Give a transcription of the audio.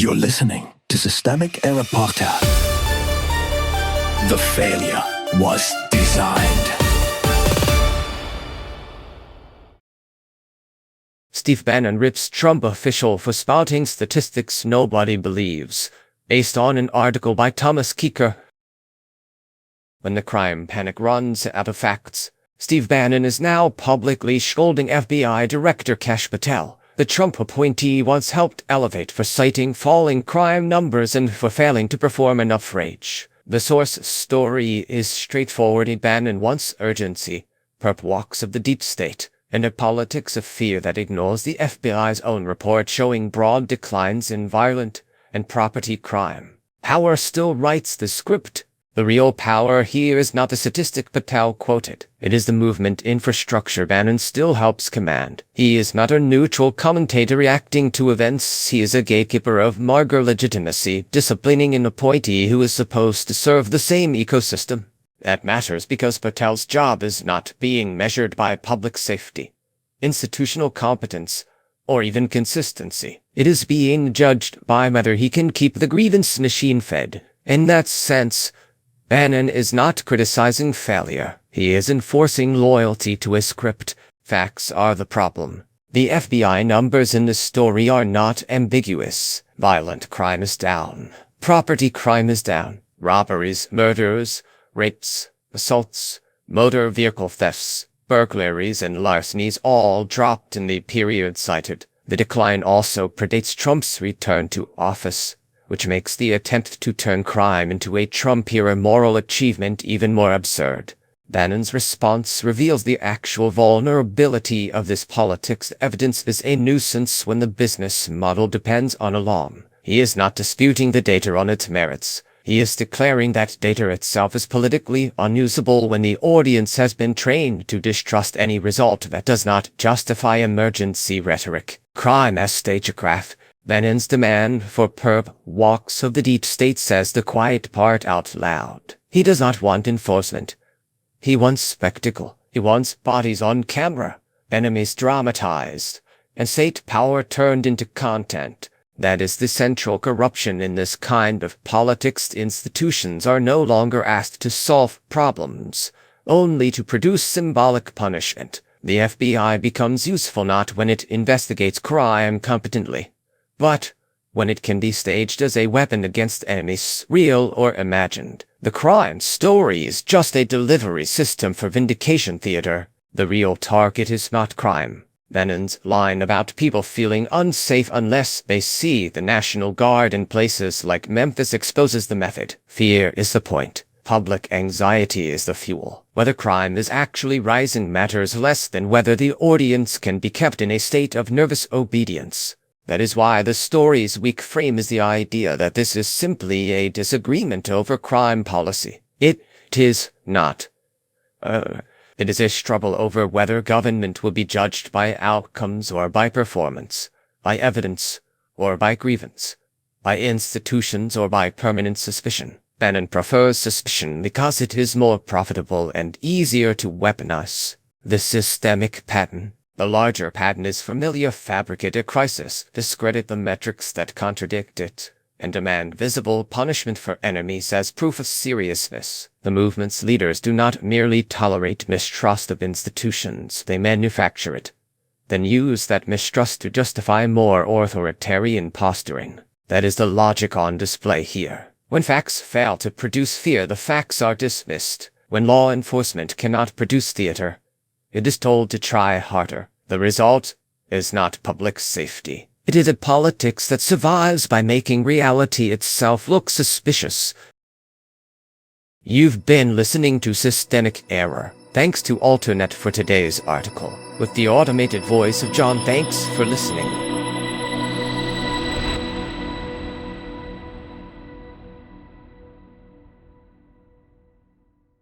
You're listening to Systemic Error Podcast. The failure was designed. Steve Bannon rips Trump official for spouting statistics nobody believes, based on an article by Thomas Keeker. When the crime panic runs out of facts, Steve Bannon is now publicly scolding FBI Director Kash Patel, the Trump appointee once helped elevate for citing falling crime numbers and for failing to perform enough rage. The source story is straightforward. Bannon wants urgency, perp walks of the deep state, and a politics of fear that ignores the FBI's own report showing broad declines in violent and property crime. Power still writes the script. The real power here is not the statistic Patel quoted. It is the movement infrastructure Bannon still helps command. He is not a neutral commentator reacting to events. He is a gatekeeper of MAGA legitimacy, disciplining an appointee who is supposed to serve the same ecosystem. That matters because Patel's job is not being measured by public safety, institutional competence, or even consistency. It is being judged by whether he can keep the grievance machine fed. In that sense, Bannon is not criticizing failure. He is enforcing loyalty to a script. Facts are the problem. The FBI numbers in this story are not ambiguous. Violent crime is down. Property crime is down. Robberies, murders, rapes, assaults, motor vehicle thefts, burglaries, and larcenies all dropped in the period cited. The decline also predates Trump's return to office, which makes the attempt to turn crime into a Trump-era moral achievement even more absurd. Bannon's response reveals the actual vulnerability of this politics. Evidence is a nuisance when the business model depends on alarm. He is not disputing the data on its merits. He is declaring that data itself is politically unusable when the audience has been trained to distrust any result that does not justify emergency rhetoric. Crime as stagecraft. Bannon's demand for perp walks of the deep state says the quiet part out loud. He does not want enforcement. He wants spectacle. He wants bodies on camera, enemies dramatized, and state power turned into content. That is the central corruption in this kind of politics. Institutions are no longer asked to solve problems, only to produce symbolic punishment. The FBI becomes useful not when it investigates crime competently, but when it can be staged as a weapon against enemies, real or imagined. The crime story is just a delivery system for vindication theater. The real target is not crime. Bannon's line about people feeling unsafe unless they see the National Guard in places like Memphis exposes the method. Fear is the point. Public anxiety is the fuel. Whether crime is actually rising matters less than whether the audience can be kept in a state of nervous obedience. That is why the story's weak frame is the idea that this is simply a disagreement over crime policy. It is not. It is a struggle over whether government will be judged by outcomes or by performance, by evidence or by grievance, by institutions or by permanent suspicion. Bannon prefers suspicion because it is more profitable and easier to weaponize. The systemic pattern. The larger pattern is familiar: fabricate a crisis, discredit the metrics that contradict it, and demand visible punishment for enemies as proof of seriousness. The movement's leaders do not merely tolerate mistrust of institutions, they manufacture it, then use that mistrust to justify more authoritarian posturing. That is the logic on display here. When facts fail to produce fear, the facts are dismissed. When law enforcement cannot produce theater, it is told to try harder. The result is not public safety. It is a politics that survives by making reality itself look suspicious. You've been listening to Systemic Error. Thanks to Alternet for today's article. With the automated voice of John, thanks for listening.